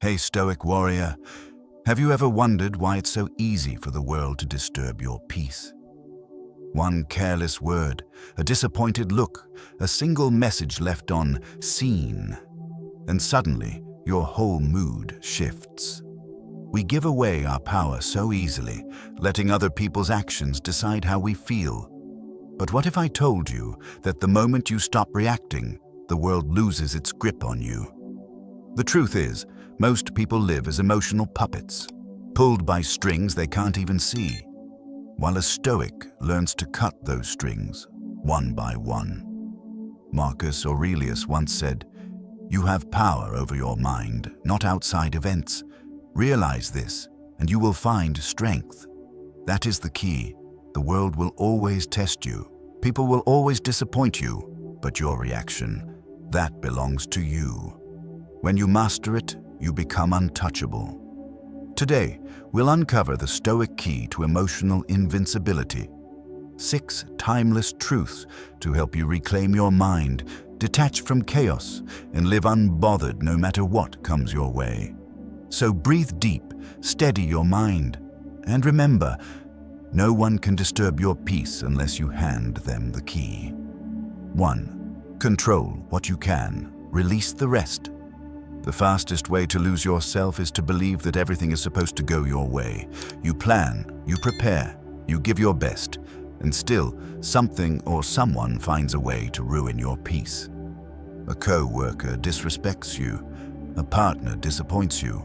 Hey, Stoic warrior, have you ever wondered why it's so easy for the world to disturb your peace? One careless word, a disappointed look, a single message left on seen, and suddenly your whole mood shifts. We give away our power so easily, letting other people's actions decide how we feel. But what if I told you that the moment you stop reacting, the world loses its grip on you? The truth is, most people live as emotional puppets, pulled by strings they can't even see, while a Stoic learns to cut those strings one by one. Marcus Aurelius once said, "You have power over your mind, not outside events. Realize this, and you will find strength." That is the key. The world will always test you. People will always disappoint you, but your reaction, that belongs to you. When you master it, you become untouchable. Today, we'll uncover the Stoic key to emotional invincibility. 6 timeless truths to help you reclaim your mind, detach from chaos, and live unbothered no matter what comes your way. So breathe deep, steady your mind, and remember, no one can disturb your peace unless you hand them the key. 1. Control what you can, release the rest. The fastest way to lose yourself is to believe that everything is supposed to go your way. You plan, you prepare, you give your best, and still, something or someone finds a way to ruin your peace. A co-worker disrespects you, a partner disappoints you.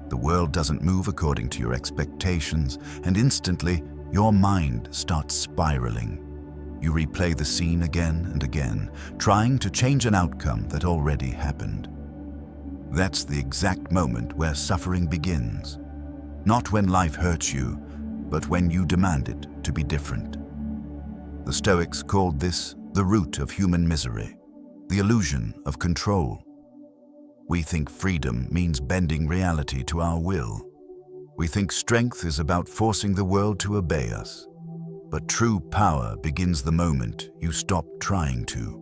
The world doesn't move according to your expectations, and instantly, your mind starts spiraling. You replay the scene again and again, trying to change an outcome that already happened. That's the exact moment where suffering begins. Not when life hurts you, but when you demand it to be different. The Stoics called this the root of human misery, the illusion of control. We think freedom means bending reality to our will. We think strength is about forcing the world to obey us. But true power begins the moment you stop trying to.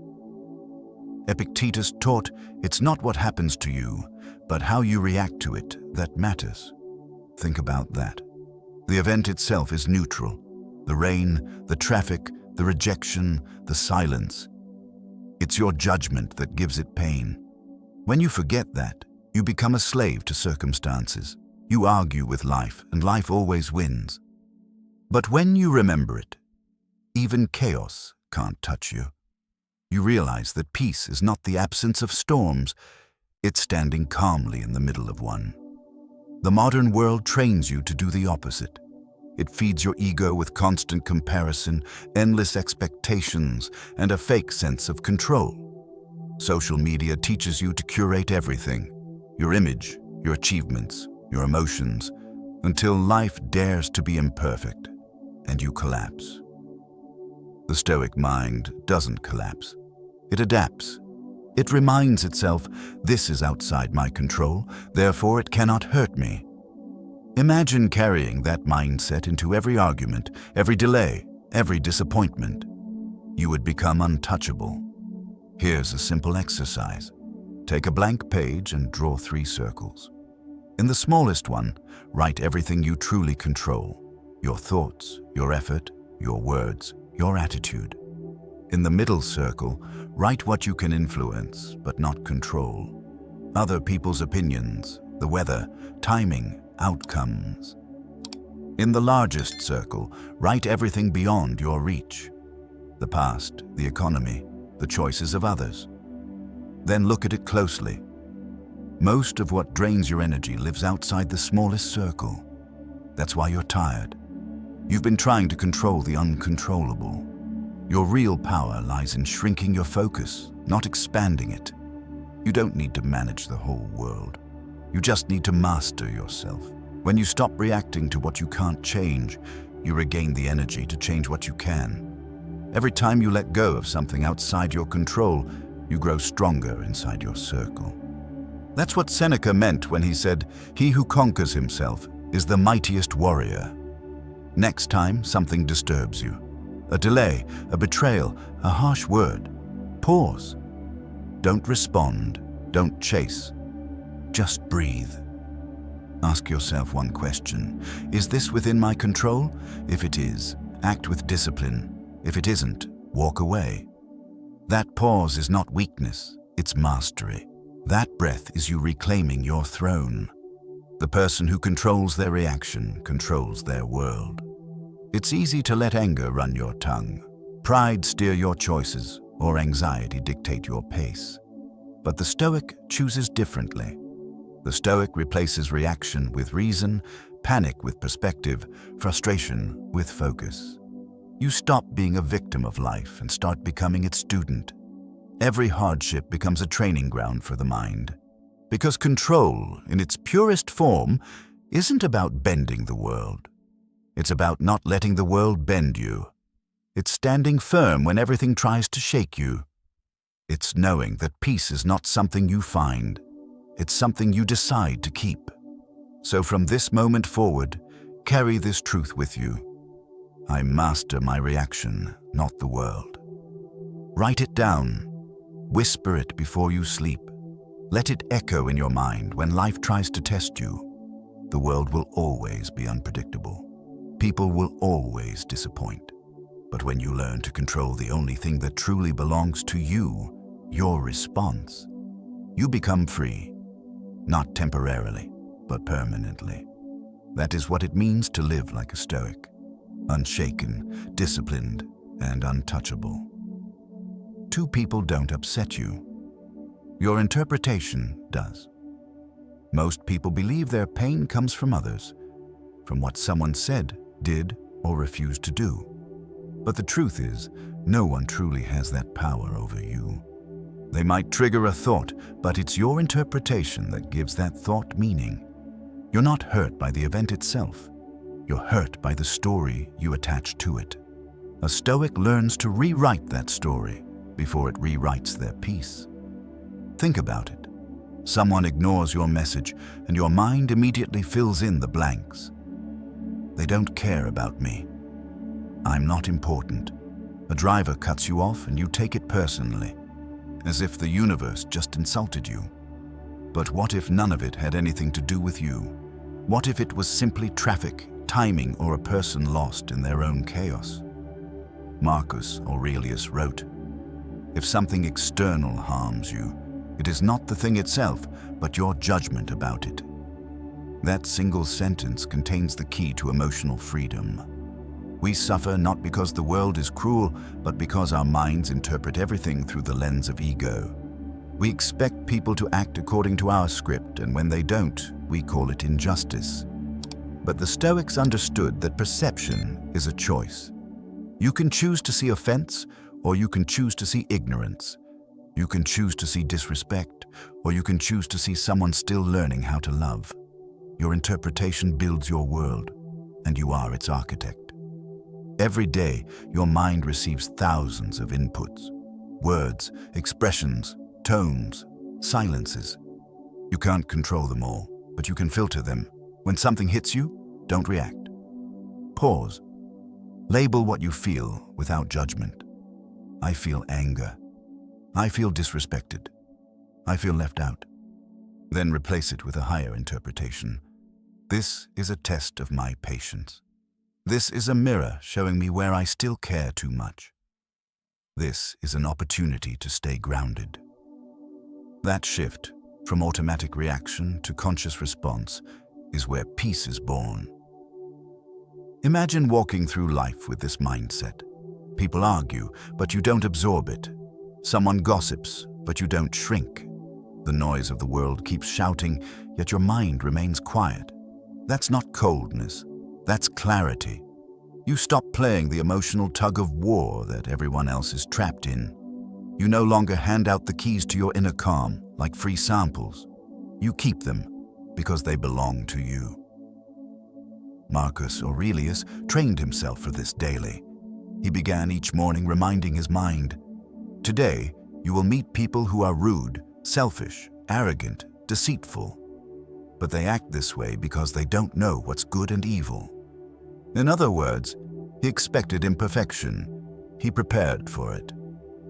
Epictetus taught it's not what happens to you, but how you react to it that matters. Think about that. The event itself is neutral. The rain, the traffic, the rejection, the silence. It's your judgment that gives it pain. When you forget that, you become a slave to circumstances. You argue with life, and life always wins. But when you remember it, even chaos can't touch you. You realize that peace is not the absence of storms, it's standing calmly in the middle of one. The modern world trains you to do the opposite. It feeds your ego with constant comparison, endless expectations, and a fake sense of control. Social media teaches you to curate everything, your image, your achievements, your emotions, until life dares to be imperfect, and you collapse. The Stoic mind doesn't collapse. It adapts. It reminds itself, this is outside my control, therefore it cannot hurt me. Imagine carrying that mindset into every argument, every delay, every disappointment. You would become untouchable. Here's a simple exercise. Take a blank page and draw 3 circles. In the smallest one, write everything you truly control. Your thoughts, your effort, your words, your attitude. In the middle circle, write what you can influence but not control. Other people's opinions, the weather, timing, outcomes. In the largest circle, write everything beyond your reach. The past, the economy, the choices of others. Then look at it closely. Most of what drains your energy lives outside the smallest circle. That's why you're tired. You've been trying to control the uncontrollable. Your real power lies in shrinking your focus, not expanding it. You don't need to manage the whole world. You just need to master yourself. When you stop reacting to what you can't change, you regain the energy to change what you can. Every time you let go of something outside your control, you grow stronger inside your circle. That's what Seneca meant when he said, "He who conquers himself is the mightiest warrior." Next time something disturbs you, a delay, a betrayal, a harsh word, pause. Don't respond, don't chase. Just breathe. Ask yourself one question. Is this within my control? If it is, act with discipline. If it isn't, walk away. That pause is not weakness, it's mastery. That breath is you reclaiming your throne. The person who controls their reaction controls their world. It's easy to let anger run your tongue, pride steer your choices, or anxiety dictate your pace. But the Stoic chooses differently. The Stoic replaces reaction with reason, panic with perspective, frustration with focus. You stop being a victim of life and start becoming its student. Every hardship becomes a training ground for the mind. Because control, in its purest form, isn't about bending the world. It's about not letting the world bend you. It's standing firm when everything tries to shake you. It's knowing that peace is not something you find. It's something you decide to keep. So from this moment forward, carry this truth with you. I master my reaction, not the world. Write it down. Whisper it before you sleep. Let it echo in your mind when life tries to test you. The world will always be unpredictable. People will always disappoint. But when you learn to control the only thing that truly belongs to you, your response, you become free. Not temporarily, but permanently. That is what it means to live like a Stoic, unshaken, disciplined, and untouchable. Two people don't upset you. Your interpretation does. Most people believe their pain comes from others, from what someone said, did, or refused to do. But the truth is, no one truly has that power over you. They might trigger a thought, but it's your interpretation that gives that thought meaning. You're not hurt by the event itself. You're hurt by the story you attach to it. A Stoic learns to rewrite that story before it rewrites their piece. Think about it. Someone ignores your message, and your mind immediately fills in the blanks. They don't care about me. I'm not important. A driver cuts you off, and you take it personally, as if the universe just insulted you. But what if none of it had anything to do with you? What if it was simply traffic, timing, or a person lost in their own chaos? Marcus Aurelius wrote, "If something external harms you, it is not the thing itself, but your judgment about it." That single sentence contains the key to emotional freedom. We suffer not because the world is cruel, but because our minds interpret everything through the lens of ego. We expect people to act according to our script, and when they don't, we call it injustice. But the Stoics understood that perception is a choice. You can choose to see offense, or you can choose to see ignorance. You can choose to see disrespect, or you can choose to see someone still learning how to love. Your interpretation builds your world, and you are its architect. Every day, your mind receives thousands of inputs, words, expressions, tones, silences. You can't control them all, but you can filter them. When something hits you, don't react. Pause. Label what you feel without judgment. I feel anger. I feel disrespected. I feel left out. Then replace it with a higher interpretation. This is a test of my patience. This is a mirror showing me where I still care too much. This is an opportunity to stay grounded. That shift from automatic reaction to conscious response is where peace is born. Imagine walking through life with this mindset. People argue, but you don't absorb it. Someone gossips, but you don't shrink. The noise of the world keeps shouting, yet your mind remains quiet. That's not coldness. That's clarity. You stop playing the emotional tug-of-war that everyone else is trapped in. You no longer hand out the keys to your inner calm like free samples. You keep them because they belong to you. Marcus Aurelius trained himself for this daily. He began each morning reminding his mind, "Today, you will meet people who are rude, selfish, arrogant, deceitful. But they act this way because they don't know what's good and evil." In other words, he expected imperfection. He prepared for it.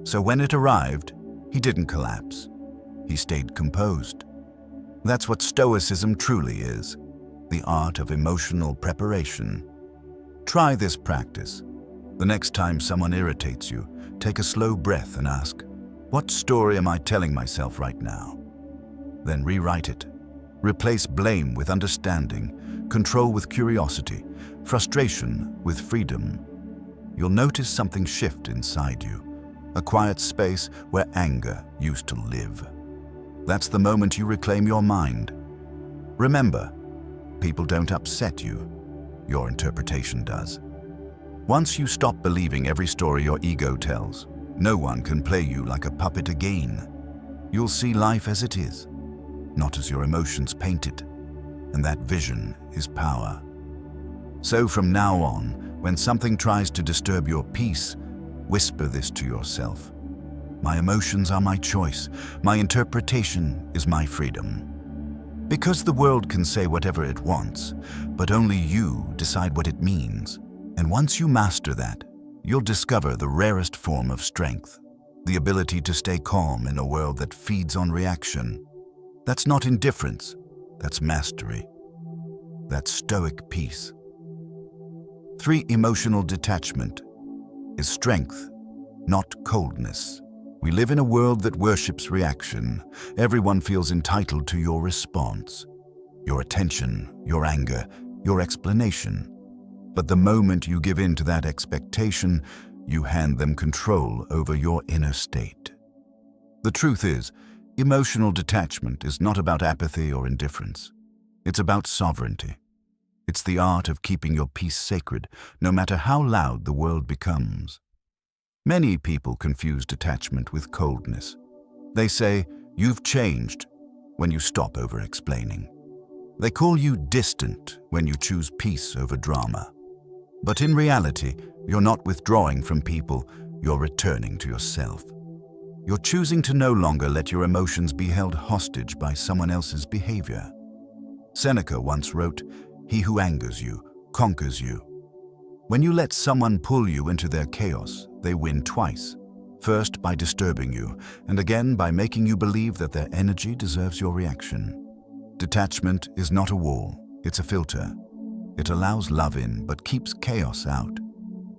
So when it arrived, he didn't collapse. He stayed composed. That's what Stoicism truly is, the art of emotional preparation. Try this practice. The next time someone irritates you, take a slow breath and ask, "What story am I telling myself right now?" Then rewrite it. Replace blame with understanding, control with curiosity, frustration with freedom. You'll notice something shift inside you, a quiet space where anger used to live. That's the moment you reclaim your mind. Remember, people don't upset you. Your interpretation does. Once you stop believing every story your ego tells, no one can play you like a puppet again. You'll see life as it is, not as your emotions paint it. And that vision is power. So from now on, when something tries to disturb your peace, whisper this to yourself. My emotions are my choice. My interpretation is my freedom. Because the world can say whatever it wants, but only you decide what it means. And once you master that, you'll discover the rarest form of strength, the ability to stay calm in a world that feeds on reaction. That's not indifference, that's mastery. That's Stoic peace. 3. Emotional detachment is strength, not coldness. We live in a world that worships reaction. Everyone feels entitled to your response, your attention, your anger, your explanation. But the moment you give in to that expectation, you hand them control over your inner state. The truth is, emotional detachment is not about apathy or indifference. It's about sovereignty. It's the art of keeping your peace sacred, no matter how loud the world becomes. Many people confuse detachment with coldness. They say, "You've changed," when you stop over-explaining. They call you distant when you choose peace over drama. But in reality, you're not withdrawing from people, you're returning to yourself. You're choosing to no longer let your emotions be held hostage by someone else's behavior. Seneca once wrote, "He who angers you, conquers you." When you let someone pull you into their chaos, they win twice. First by disturbing you, and again by making you believe that their energy deserves your reaction. Detachment is not a wall, it's a filter. It allows love in, but keeps chaos out.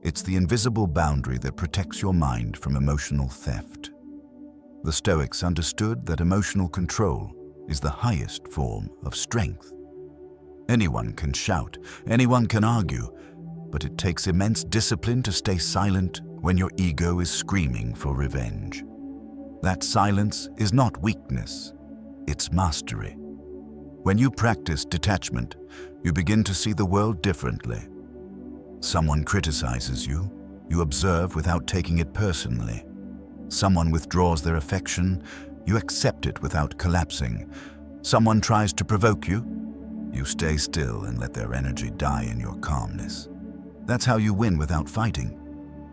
It's the invisible boundary that protects your mind from emotional theft. The Stoics understood that emotional control is the highest form of strength. Anyone can shout, anyone can argue, but it takes immense discipline to stay silent when your ego is screaming for revenge. That silence is not weakness, it's mastery. When you practice detachment, you begin to see the world differently. Someone criticizes you, you observe without taking it personally. Someone withdraws their affection, you accept it without collapsing. Someone tries to provoke you, you stay still and let their energy die in your calmness. That's how you win without fighting.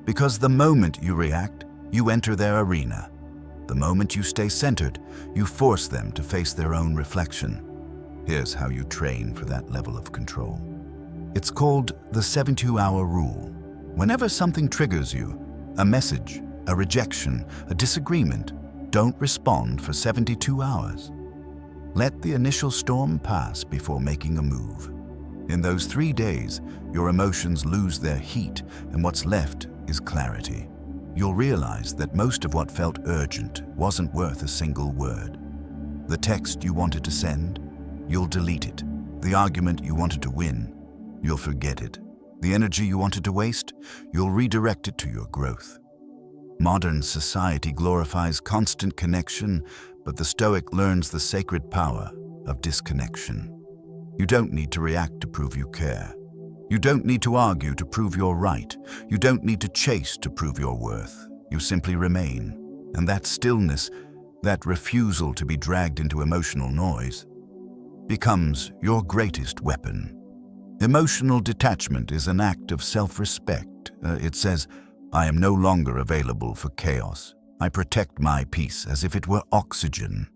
Because the moment you react, you enter their arena. The moment you stay centered, you force them to face their own reflection. Here's how you train for that level of control. It's called the 72-hour rule. Whenever something triggers you, a message, a rejection, a disagreement, don't respond for 72 hours. Let the initial storm pass before making a move. In those 3 days, your emotions lose their heat and what's left is clarity. You'll realize that most of what felt urgent wasn't worth a single word. The text you wanted to send, you'll delete it. The argument you wanted to win, you'll forget it. The energy you wanted to waste, you'll redirect it to your growth. Modern society glorifies constant connection, but the Stoic learns the sacred power of disconnection. You don't need to react to prove you care. You don't need to argue to prove you're right. You don't need to chase to prove your worth. You simply remain. And that stillness, that refusal to be dragged into emotional noise, becomes your greatest weapon. Emotional detachment is an act of self-respect. It says, I am no longer available for chaos. I protect my peace as if it were oxygen,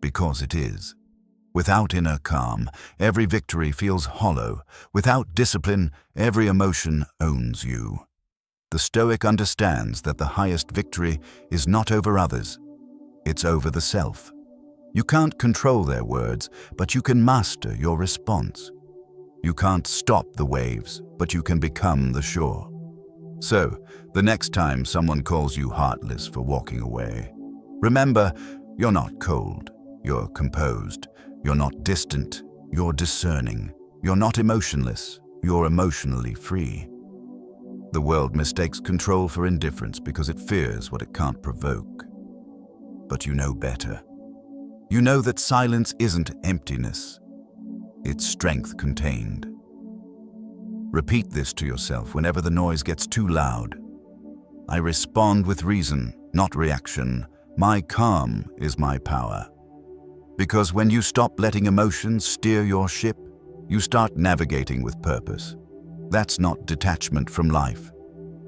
because it is. Without inner calm, every victory feels hollow. Without discipline, every emotion owns you. The Stoic understands that the highest victory is not over others, it's over the self. You can't control their words, but you can master your response. You can't stop the waves, but you can become the shore. So, the next time someone calls you heartless for walking away, remember, you're not cold, you're composed. You're not distant, you're discerning. You're not emotionless, you're emotionally free. The world mistakes control for indifference because it fears what it can't provoke. But you know better. You know that silence isn't emptiness, it's strength contained. Repeat this to yourself whenever the noise gets too loud. I respond with reason, not reaction. My calm is my power. Because when you stop letting emotions steer your ship, you start navigating with purpose. That's not detachment from life.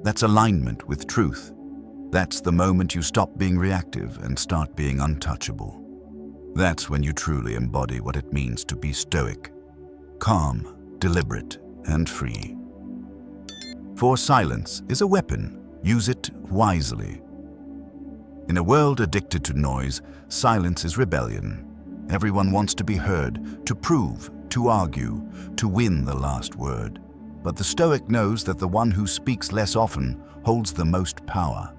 That's alignment with truth. That's the moment you stop being reactive and start being untouchable. That's when you truly embody what it means to be stoic, calm, deliberate, and free. For silence is a weapon. Use it wisely. In a world addicted to noise, silence is rebellion. Everyone wants to be heard, to prove, to argue, to win the last word. But the Stoic knows that the one who speaks less often holds the most power.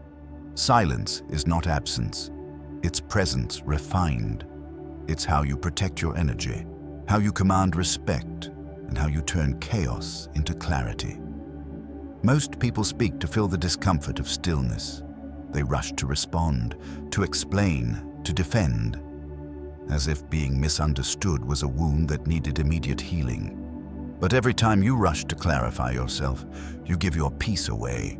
Silence is not absence. It's presence refined. It's how you protect your energy, how you command respect, and how you turn chaos into clarity. Most people speak to fill the discomfort of stillness. They rush to respond, to explain, to defend, as if being misunderstood was a wound that needed immediate healing. But every time you rush to clarify yourself, you give your peace away.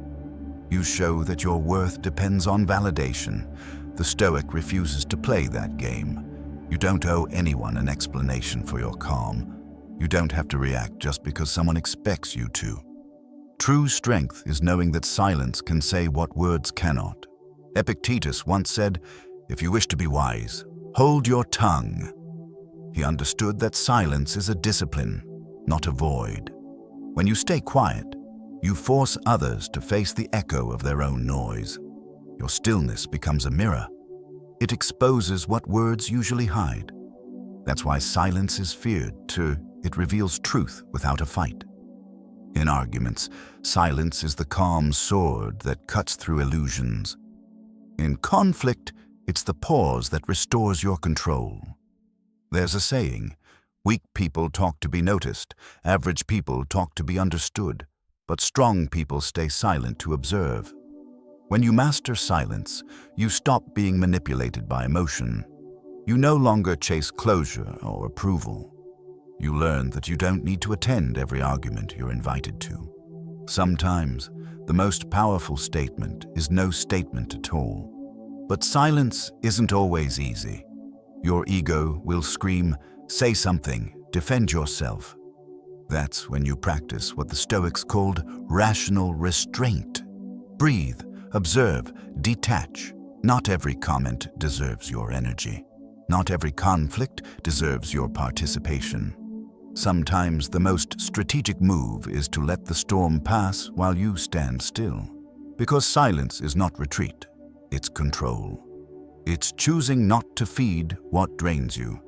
You show that your worth depends on validation. The Stoic refuses to play that game. You don't owe anyone an explanation for your calm. You don't have to react just because someone expects you to. True strength is knowing that silence can say what words cannot. Epictetus once said, "If you wish to be wise, hold your tongue." He understood that silence is a discipline, not a void. When you stay quiet, you force others to face the echo of their own noise. Your stillness becomes a mirror. It exposes what words usually hide. That's why silence is feared, too. It reveals truth without a fight. In arguments, silence is the calm sword that cuts through illusions. In conflict, it's the pause that restores your control. There's a saying, weak people talk to be noticed, average people talk to be understood, but strong people stay silent to observe. When you master silence, you stop being manipulated by emotion. You no longer chase closure or approval. You learn that you don't need to attend every argument you're invited to. Sometimes, the most powerful statement is no statement at all. But silence isn't always easy. Your ego will scream, "Say something, defend yourself." That's when you practice what the Stoics called rational restraint. Breathe, observe, detach. Not every comment deserves your energy. Not every conflict deserves your participation. Sometimes the most strategic move is to let the storm pass while you stand still. Because silence is not retreat, it's control. It's choosing not to feed what drains you.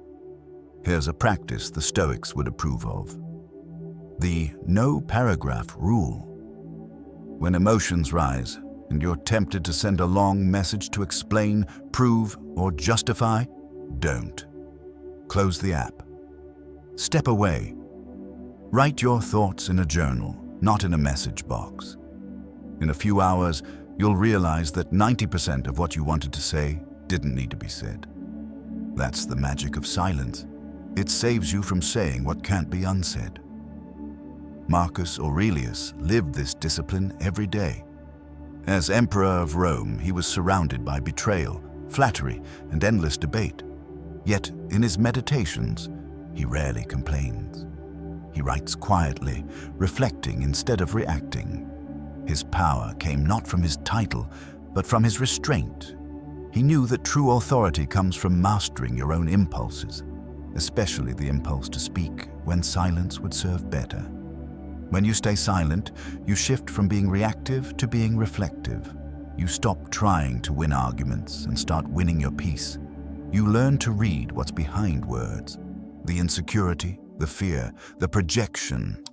Here's a practice the Stoics would approve of. The no paragraph rule. When emotions rise and you're tempted to send a long message to explain, prove, or justify, don't. Close the app. Step away. Write your thoughts in a journal, not in a message box. In a few hours, you'll realize that 90% of what you wanted to say didn't need to be said. That's the magic of silence. It saves you from saying what can't be unsaid. Marcus Aurelius lived this discipline every day. As Emperor of Rome, he was surrounded by betrayal, flattery, and endless debate. Yet, in his meditations, he rarely complains. He writes quietly, reflecting instead of reacting. His power came not from his title, but from his restraint. He knew that true authority comes from mastering your own impulses, especially the impulse to speak when silence would serve better. When you stay silent, you shift from being reactive to being reflective. You stop trying to win arguments and start winning your peace. You learn to read what's behind words, the insecurity, the fear, the projection.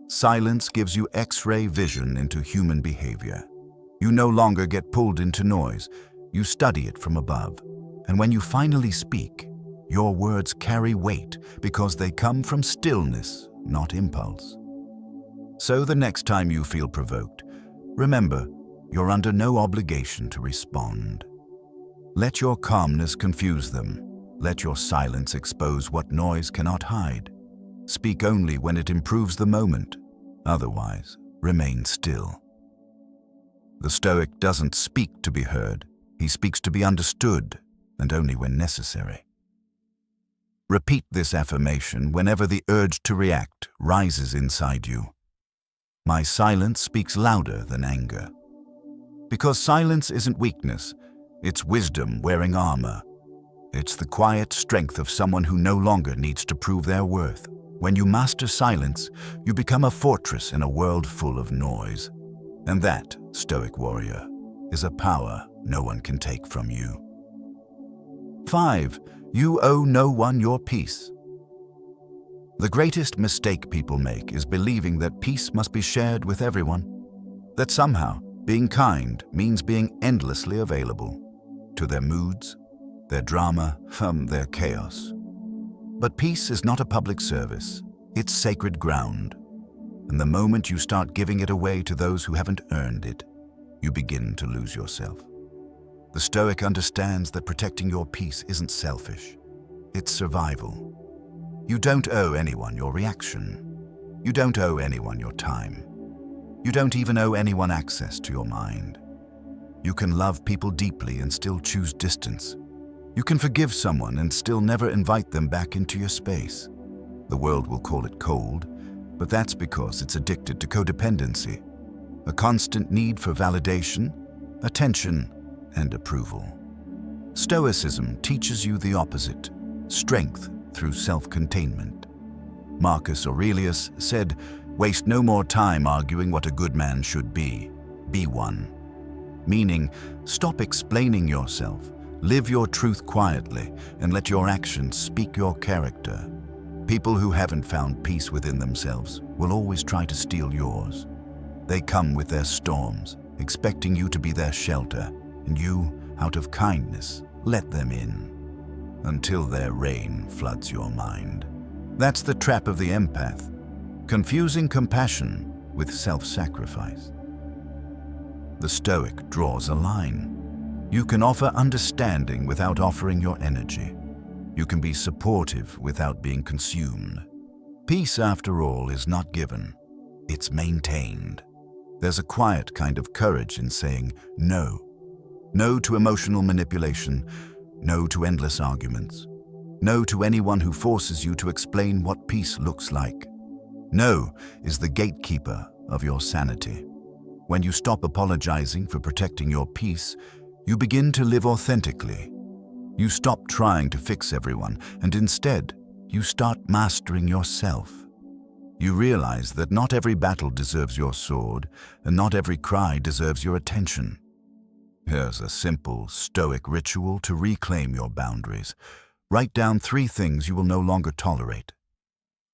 Silence gives you X-ray vision into human behavior. You no longer get pulled into noise. You study it from above. And when you finally speak, your words carry weight because they come from stillness, not impulse. So the next time you feel provoked, remember, you're under no obligation to respond. Let your calmness confuse them. Let your silence expose what noise cannot hide. Speak only when it improves the moment. Otherwise, remain still. The Stoic doesn't speak to be heard. He speaks to be understood, and only when necessary. Repeat this affirmation whenever the urge to react rises inside you. My silence speaks louder than anger. Because silence isn't weakness, it's wisdom wearing armor. It's the quiet strength of someone who no longer needs to prove their worth. When you master silence, you become a fortress in a world full of noise. And that, Stoic warrior, is a power no one can take from you. 5. You owe no one your peace. The greatest mistake people make is believing that peace must be shared with everyone. That somehow, being kind means being endlessly available to their moods, their drama, their chaos. But peace is not a public service. It's sacred ground. And the moment you start giving it away to those who haven't earned it, you begin to lose yourself. The Stoic understands that protecting your peace isn't selfish. It's survival. You don't owe anyone your reaction. You don't owe anyone your time. You don't even owe anyone access to your mind. You can love people deeply and still choose distance. You can forgive someone and still never invite them back into your space. The world will call it cold, but that's because it's addicted to codependency, a constant need for validation, attention, and approval. Stoicism teaches you the opposite, strength through self-containment. Marcus Aurelius said, "Waste no more time arguing what a good man should be one." Meaning, stop explaining yourself, live your truth quietly, and let your actions speak your character. People who haven't found peace within themselves will always try to steal yours. They come with their storms, expecting you to be their shelter, and you, out of kindness, let them in, until their rain floods your mind. That's the trap of the empath, confusing compassion with self-sacrifice. The Stoic draws a line. You can offer understanding without offering your energy. You can be supportive without being consumed. Peace, after all, is not given. It's maintained. There's a quiet kind of courage in saying no. No to emotional manipulation. No to endless arguments. No to anyone who forces you to explain what peace looks like. No is the gatekeeper of your sanity. When you stop apologizing for protecting your peace, you begin to live authentically. You stop trying to fix everyone, and instead, you start mastering yourself. You realize that not every battle deserves your sword, and not every cry deserves your attention. Here's a simple, Stoic ritual to reclaim your boundaries. Write down 3 things you will no longer tolerate.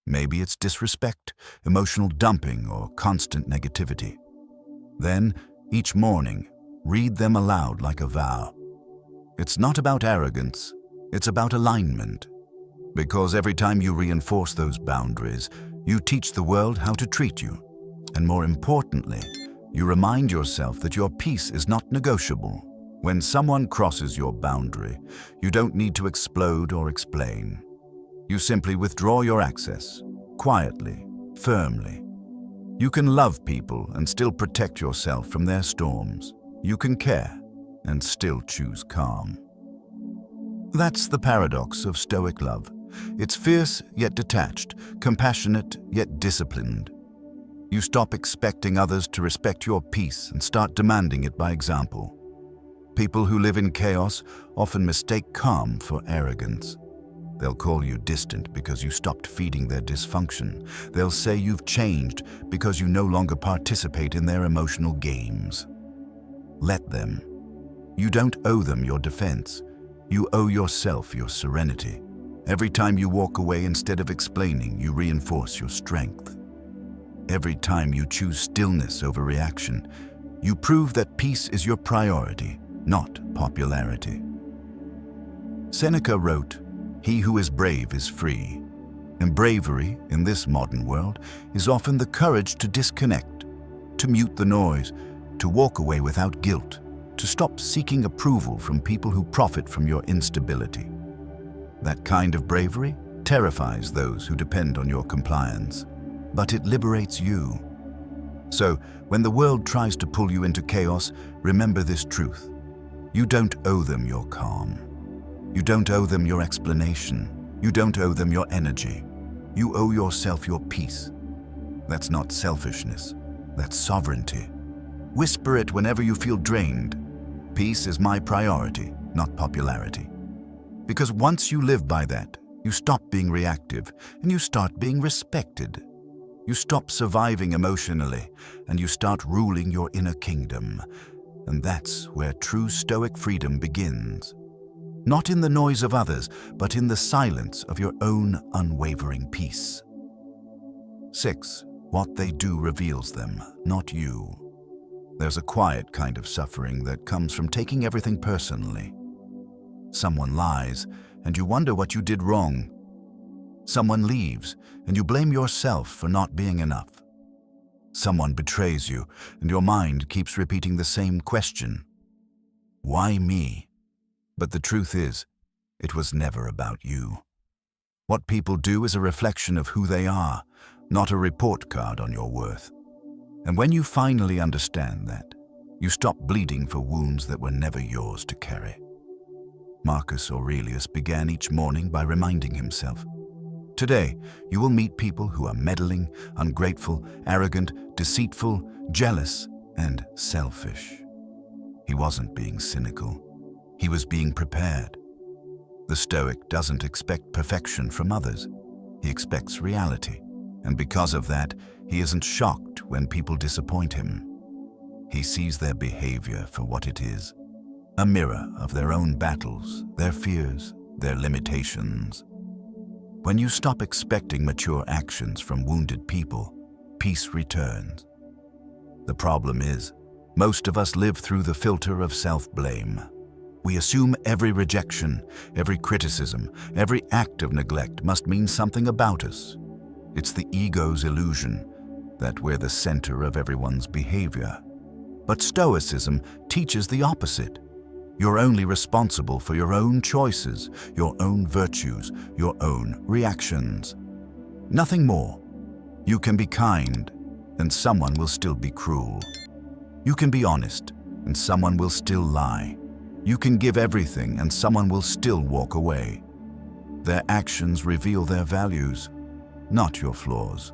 Maybe it's disrespect, emotional dumping, or constant negativity. Then, each morning, read them aloud like a vow. It's not about arrogance, it's about alignment. Because every time you reinforce those boundaries, you teach the world how to treat you. And more importantly, you remind yourself that your peace is not negotiable. When someone crosses your boundary, you don't need to explode or explain. You simply withdraw your access, quietly, firmly. You can love people and still protect yourself from their storms. You can care and still choose calm. That's the paradox of Stoic love. It's fierce yet detached, compassionate yet disciplined. You stop expecting others to respect your peace and start demanding it by example. People who live in chaos often mistake calm for arrogance. They'll call you distant because you stopped feeding their dysfunction. They'll say you've changed because you no longer participate in their emotional games. Let them. You don't owe them your defense. You owe yourself your serenity. Every time you walk away instead of explaining, you reinforce your strength. Every time you choose stillness over reaction, you prove that peace is your priority, not popularity. Seneca wrote, "He who is brave is free." And bravery, in this modern world, is often the courage to disconnect, to mute the noise, to walk away without guilt, to stop seeking approval from people who profit from your instability. That kind of bravery terrifies those who depend on your compliance, but it liberates you. So, when the world tries to pull you into chaos, remember this truth. You don't owe them your calm. You don't owe them your explanation. You don't owe them your energy. You owe yourself your peace. That's not selfishness. That's sovereignty. Whisper it whenever you feel drained. Peace is my priority, not popularity. Because once you live by that, you stop being reactive and you start being respected. You stop surviving emotionally and you start ruling your inner kingdom. And that's where true Stoic freedom begins. Not in the noise of others, but in the silence of your own unwavering peace. 6. What they do reveals them, not you. There's a quiet kind of suffering that comes from taking everything personally. Someone lies, and you wonder what you did wrong. Someone leaves, and you blame yourself for not being enough. Someone betrays you, and your mind keeps repeating the same question. Why me? But the truth is, it was never about you. What people do is a reflection of who they are, not a report card on your worth. And when you finally understand that, you stop bleeding for wounds that were never yours to carry. Marcus Aurelius began each morning by reminding himself, "Today, you will meet people who are meddling, ungrateful, arrogant, deceitful, jealous, and selfish." He wasn't being cynical. He was being prepared. The Stoic doesn't expect perfection from others. He expects reality. And because of that, he isn't shocked when people disappoint him. He sees their behavior for what it is, a mirror of their own battles, their fears, their limitations. When you stop expecting mature actions from wounded people, peace returns. The problem is, most of us live through the filter of self-blame. We assume every rejection, every criticism, every act of neglect must mean something about us. It's the ego's illusion that we're the center of everyone's behavior. But Stoicism teaches the opposite. You're only responsible for your own choices, your own virtues, your own reactions. Nothing more. You can be kind, and someone will still be cruel. You can be honest, and someone will still lie. You can give everything and someone will still walk away. Their actions reveal their values, not your flaws.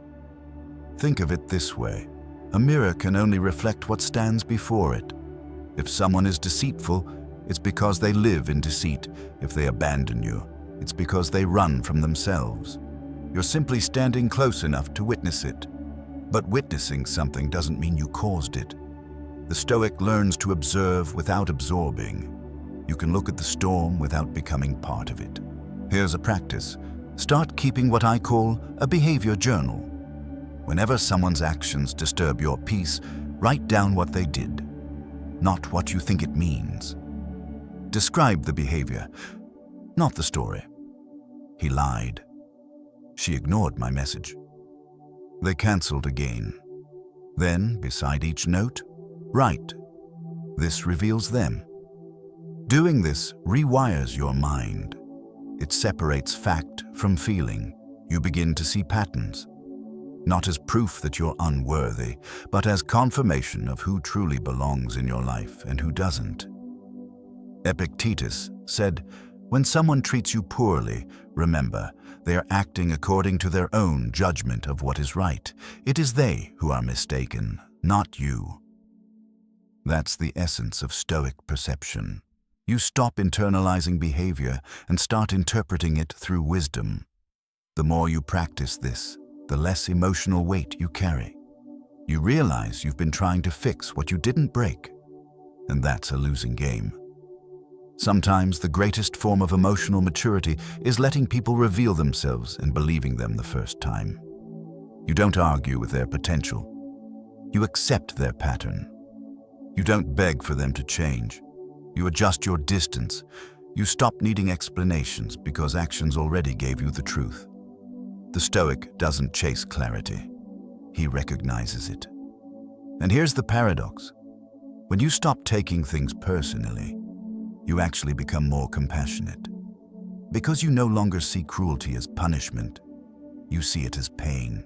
Think of it this way. A mirror can only reflect what stands before it. If someone is deceitful, it's because they live in deceit. If they abandon you, it's because they run from themselves. You're simply standing close enough to witness it. But witnessing something doesn't mean you caused it. The Stoic learns to observe without absorbing. You can look at the storm without becoming part of it. Here's a practice. Start keeping what I call a behavior journal. Whenever someone's actions disturb your peace, write down what they did, not what you think it means. Describe the behavior, not the story. He lied. She ignored my message. They canceled again. Then, beside each note, write. This reveals them. Doing this rewires your mind. It separates fact from feeling. You begin to see patterns, not as proof that you're unworthy, but as confirmation of who truly belongs in your life and who doesn't. Epictetus said, "When someone treats you poorly, remember, they are acting according to their own judgment of what is right. It is they who are mistaken, not you." That's the essence of Stoic perception. You stop internalizing behavior and start interpreting it through wisdom. The more you practice this, the less emotional weight you carry. You realize you've been trying to fix what you didn't break, and that's a losing game. Sometimes the greatest form of emotional maturity is letting people reveal themselves and believing them the first time. You don't argue with their potential. You accept their pattern. You don't beg for them to change. You adjust your distance. You stop needing explanations because actions already gave you the truth. The Stoic doesn't chase clarity. He recognizes it. And here's the paradox. When you stop taking things personally, you actually become more compassionate. Because you no longer see cruelty as punishment, you see it as pain.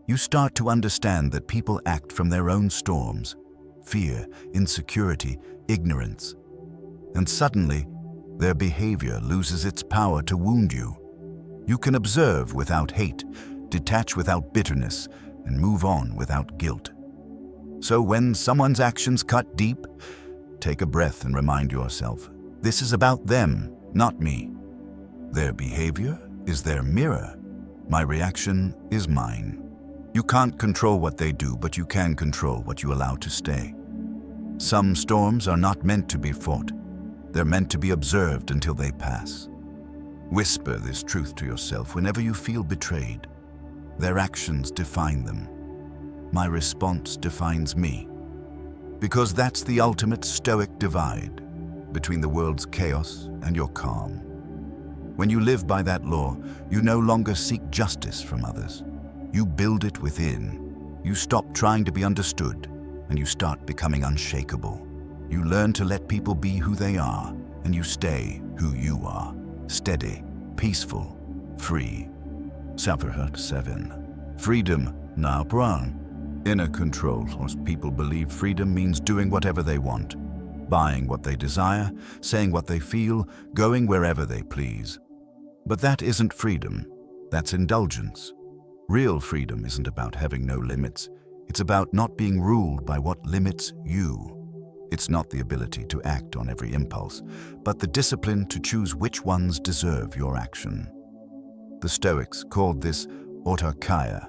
You start to understand that people act from their own storms, fear, insecurity, ignorance. And suddenly, their behavior loses its power to wound you. You can observe without hate, detach without bitterness, and move on without guilt. So when someone's actions cut deep, take a breath and remind yourself, this is about them, not me. Their behavior is their mirror. My reaction is mine. You can't control what they do, but you can control what you allow to stay. Some storms are not meant to be fought. They're meant to be observed until they pass. Whisper this truth to yourself whenever you feel betrayed. Their actions define them. My response defines me. Because that's the ultimate Stoic divide between the world's chaos and your calm. When you live by that law, you no longer seek justice from others. You build it within. You stop trying to be understood, and you start becoming unshakable. You learn to let people be who they are, and you stay who you are. Steady, peaceful, free. Self-hurt 7. Freedom, now pran. Inner control, or people believe freedom means doing whatever they want, buying what they desire, saying what they feel, going wherever they please. But that isn't freedom, that's indulgence. Real freedom isn't about having no limits. It's about not being ruled by what limits you. It's not the ability to act on every impulse, but the discipline to choose which ones deserve your action. The Stoics called this autarkia,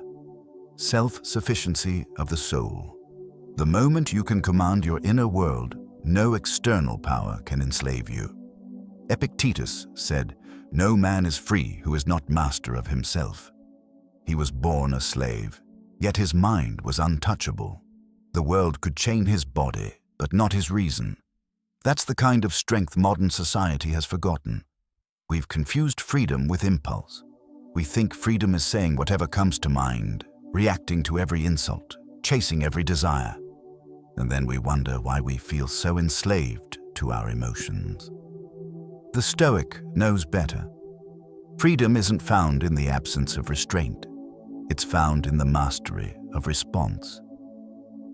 self-sufficiency of the soul. The moment you can command your inner world, no external power can enslave you. Epictetus said, "No man is free who is not master of himself." He was born a slave, yet his mind was untouchable. The world could chain his body, but not his reason. That's the kind of strength modern society has forgotten. We've confused freedom with impulse. We think freedom is saying whatever comes to mind, reacting to every insult, chasing every desire. And then we wonder why we feel so enslaved to our emotions. The Stoic knows better. Freedom isn't found in the absence of restraint. It's found in the mastery of response.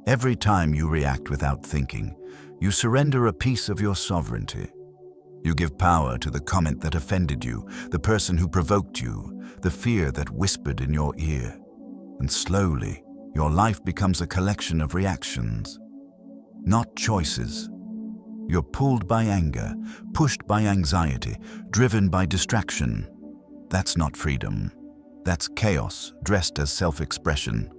Every time you react without thinking, you surrender a piece of your sovereignty. You give power to the comment that offended you, the person who provoked you, the fear that whispered in your ear. And slowly, your life becomes a collection of reactions, not choices. You're pulled by anger, pushed by anxiety, driven by distraction. That's not freedom. That's chaos dressed as self-expression.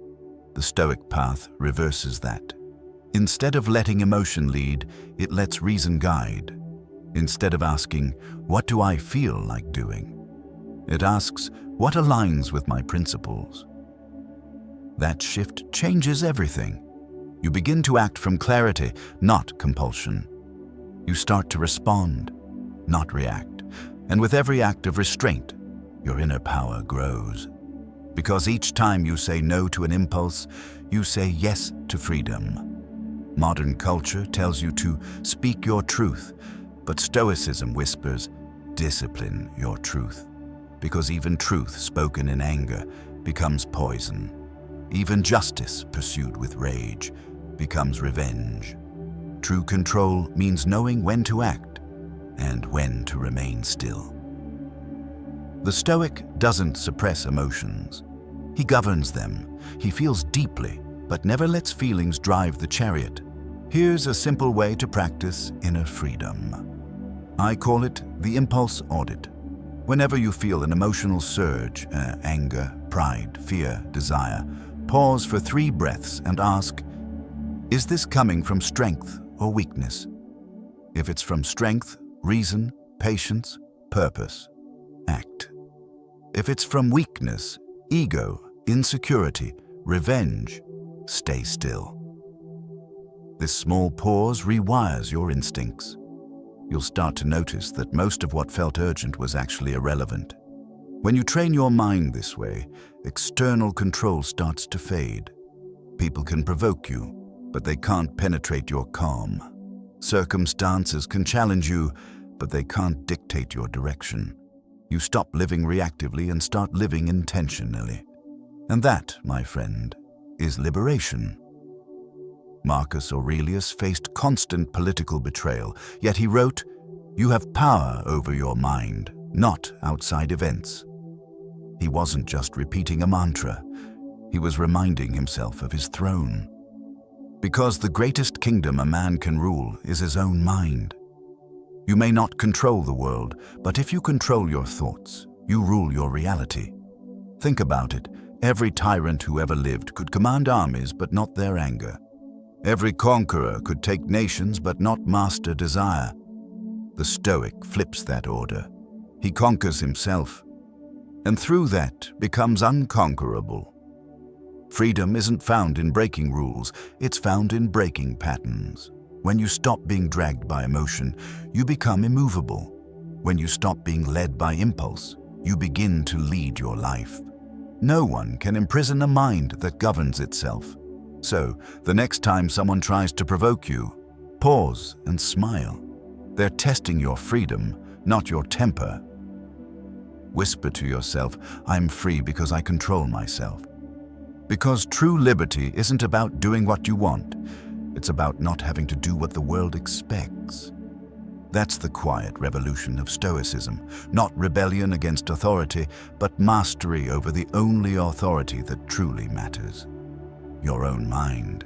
The Stoic path reverses that. Instead of letting emotion lead, it lets reason guide. Instead of asking, "What do I feel like doing?" it asks, "What aligns with my principles?" That shift changes everything. You begin to act from clarity, not compulsion. You start to respond, not react. And with every act of restraint, your inner power grows. Because each time you say no to an impulse, you say yes to freedom. Modern culture tells you to speak your truth, but Stoicism whispers, discipline your truth. Because even truth spoken in anger becomes poison. Even justice pursued with rage becomes revenge. True control means knowing when to act and when to remain still. The Stoic doesn't suppress emotions. He governs them. He feels deeply, but never lets feelings drive the chariot. Here's a simple way to practice inner freedom. I call it the impulse audit. Whenever you feel an emotional surge, anger, pride, fear, desire, pause for 3 breaths and ask, is this coming from strength or weakness? If it's from strength, reason, patience, purpose, act. If it's from weakness, ego, insecurity, revenge, stay still. This small pause rewires your instincts. You'll start to notice that most of what felt urgent was actually irrelevant. When you train your mind this way, external control starts to fade. People can provoke you, but they can't penetrate your calm. Circumstances can challenge you, but they can't dictate your direction. You stop living reactively and start living intentionally. And that, my friend, is liberation. Marcus Aurelius faced constant political betrayal, yet he wrote, "You have power over your mind, not outside events." He wasn't just repeating a mantra, he was reminding himself of his throne. Because the greatest kingdom a man can rule is his own mind. You may not control the world, but if you control your thoughts, you rule your reality. Think about it. Every tyrant who ever lived could command armies, but not their anger. Every conqueror could take nations, but not master desire. The Stoic flips that order. He conquers himself, and through that becomes unconquerable. Freedom isn't found in breaking rules, it's found in breaking patterns. When you stop being dragged by emotion, you become immovable. When you stop being led by impulse, you begin to lead your life. No one can imprison a mind that governs itself. So, the next time someone tries to provoke you, pause and smile. They're testing your freedom, not your temper. Whisper to yourself, "I'm free because I control myself." Because true liberty isn't about doing what you want. It's about not having to do what the world expects. That's the quiet revolution of Stoicism, not rebellion against authority, but mastery over the only authority that truly matters, your own mind.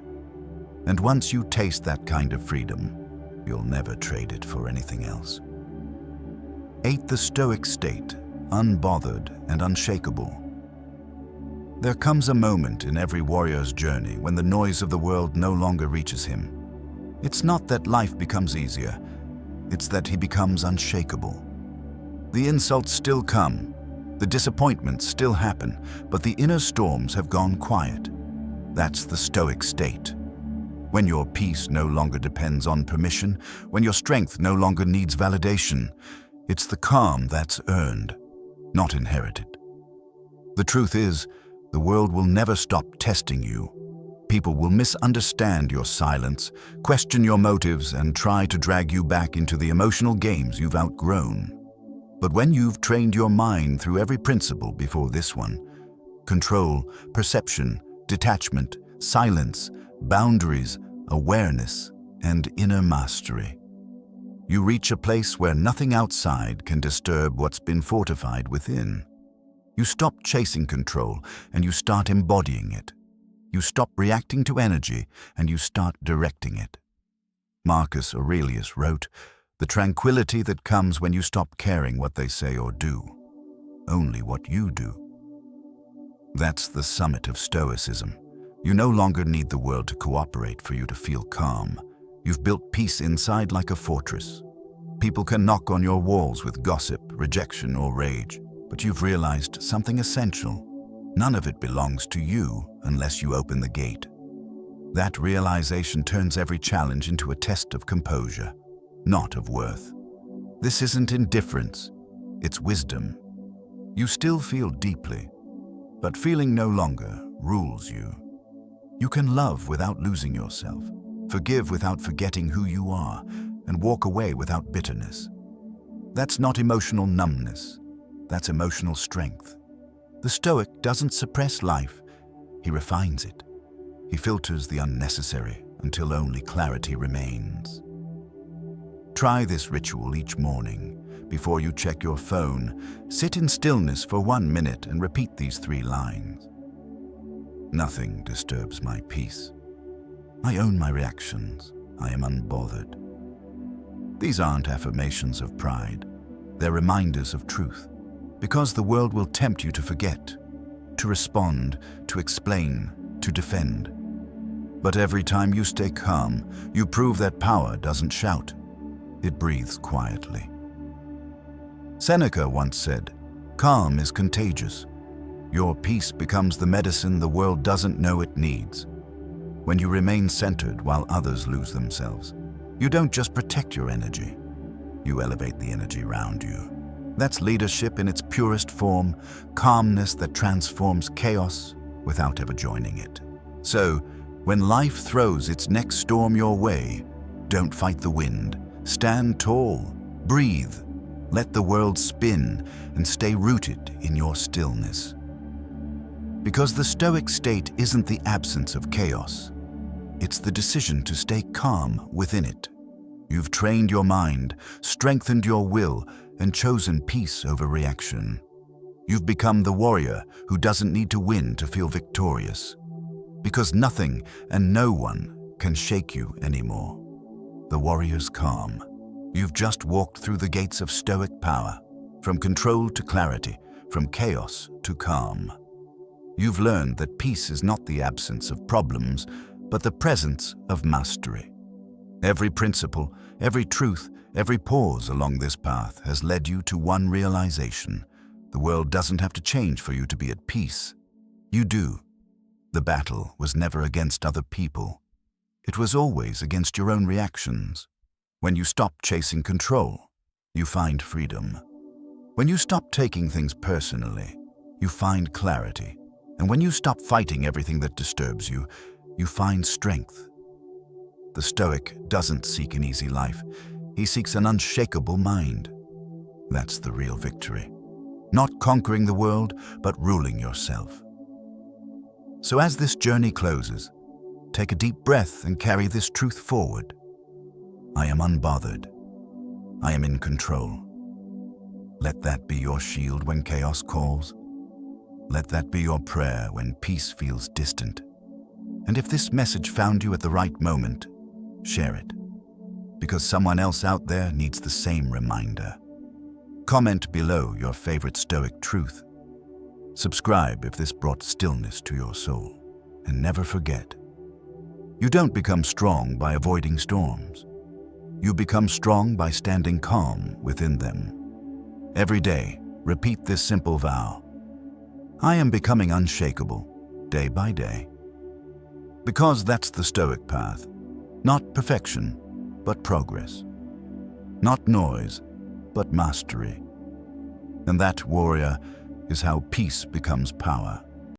And once you taste that kind of freedom, you'll never trade it for anything else. 8. The Stoic state, unbothered and unshakable. There comes a moment in every warrior's journey when the noise of the world no longer reaches him. It's not that life becomes easier, it's that he becomes unshakable. The insults still come, the disappointments still happen, but the inner storms have gone quiet. That's the Stoic state. When your peace no longer depends on permission, when your strength no longer needs validation, it's the calm that's earned, not inherited. The truth is, the world will never stop testing you. People will misunderstand your silence, question your motives, and try to drag you back into the emotional games you've outgrown. But when you've trained your mind through every principle before this one, control, perception, detachment, silence, boundaries, awareness, and inner mastery, you reach a place where nothing outside can disturb what's been fortified within. You stop chasing control and you start embodying it. You stop reacting to energy and you start directing it. Marcus Aurelius wrote, "The tranquility that comes when you stop caring what they say or do, only what you do." That's the summit of Stoicism. You no longer need the world to cooperate for you to feel calm. You've built peace inside like a fortress. People can knock on your walls with gossip, rejection, or rage. But you've realized something essential. None of it belongs to you unless you open the gate. That realization turns every challenge into a test of composure, not of worth. This isn't indifference, it's wisdom. You still feel deeply, but feeling no longer rules you. You can love without losing yourself, forgive without forgetting who you are, and walk away without bitterness. That's not emotional numbness. That's emotional strength. The Stoic doesn't suppress life, he refines it. He filters the unnecessary until only clarity remains. Try this ritual each morning. Before you check your phone, sit in stillness for 1 minute and repeat these 3 lines. Nothing disturbs my peace. I own my reactions. I am unbothered. These aren't affirmations of pride. They're reminders of truth. Because the world will tempt you to forget, to respond, to explain, to defend. But every time you stay calm, you prove that power doesn't shout. it breathes quietly. Seneca once said, "Calm is contagious. Your peace becomes the medicine the world doesn't know it needs." When you remain centered while others lose themselves, you don't just protect your energy, you elevate the energy around you. That's leadership in its purest form, calmness that transforms chaos without ever joining it. So, when life throws its next storm your way, don't fight the wind. Stand tall, breathe, let the world spin, and stay rooted in your stillness. Because the Stoic state isn't the absence of chaos, it's the decision to stay calm within it. You've trained your mind, strengthened your will, and chosen peace over reaction. You've become the warrior who doesn't need to win to feel victorious. Because nothing and no one can shake you anymore. The warrior's calm. You've just walked through the gates of Stoic power, from control to clarity, from chaos to calm. You've learned that peace is not the absence of problems, but the presence of mastery. Every principle, every truth, every pause along this path has led you to one realization. The world doesn't have to change for you to be at peace. You do. The battle was never against other people. It was always against your own reactions. When you stop chasing control, you find freedom. When you stop taking things personally, you find clarity. And when you stop fighting everything that disturbs you, you find strength. The Stoic doesn't seek an easy life. He seeks an unshakable mind. That's the real victory. Not conquering the world, but ruling yourself. So as this journey closes, take a deep breath and carry this truth forward. I am unbothered. I am in control. Let that be your shield when chaos calls. Let that be your prayer when peace feels distant. And if this message found you at the right moment, share it. Because someone else out there needs the same reminder. Comment below your favorite Stoic truth. Subscribe if this brought stillness to your soul. And never forget, you don't become strong by avoiding storms. You become strong by standing calm within them. Every day, repeat this simple vow. I am becoming unshakable, day by day. Because that's the Stoic path. Not perfection, but progress. Not noise, but mastery. And that, warrior, is how peace becomes power.